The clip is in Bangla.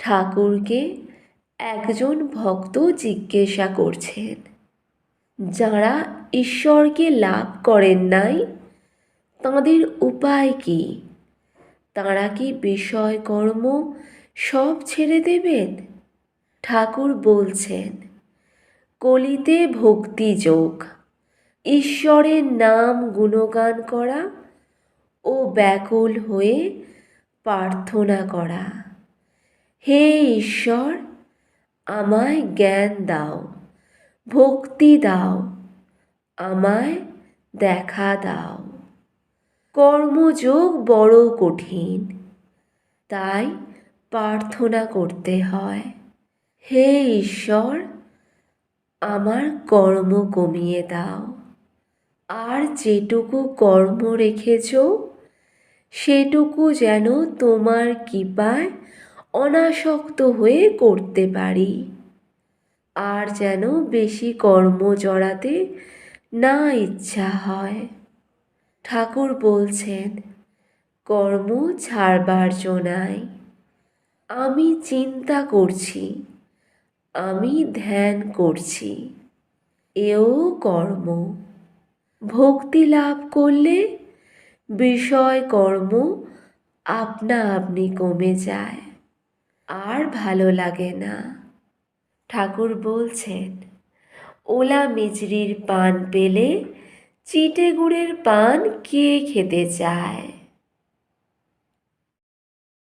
ঠাকুরকে একজন ভক্ত জিজ্ঞাসা করছেন, যারা ঈশ্বরকে লাভ করেন নাই তাঁদের উপায় কি? তাঁরা কি বিষয় কর্ম সব ছেড়ে দেবেন? ঠাকুর বলছেন, কলিতে ভক্তি যোগ, ঈশ্বরের নাম গুণগান করা ও ব্যাকুল হয়ে প্রার্থনা করা, হে ঈশ্বর, আমায় জ্ঞান দাও, ভক্তি দাও, আমায় দেখা দাও। কর্মযোগ বড় কঠিন, তাই প্রার্থনা করতে হয়, হে ঈশ্বর, আমার কর্ম কমিয়ে দাও, আর যেটুকু কর্ম রেখেছ সেটুকু যেন তোমার কৃপায় অনাসক্ত হয়ে করতে পারি, আর যেন বেশি কর্ম জড়াতে না ইচ্ছা হয়। ঠাকুর বলছেন, কর্ম ছাড়বার জো নাই। আমি চিন্তা করছি, আমি ধ্যান করছি, এও কর্ম। ভক্তি লাভ করলে বিষয় কর্ম আপনা আপনি কমে যায়, আর ভালো লাগে না। ঠাকুর বলছেন, ওলা মিছরির পান পেলে চিটে গুড়ের পান কে খেতে চায়?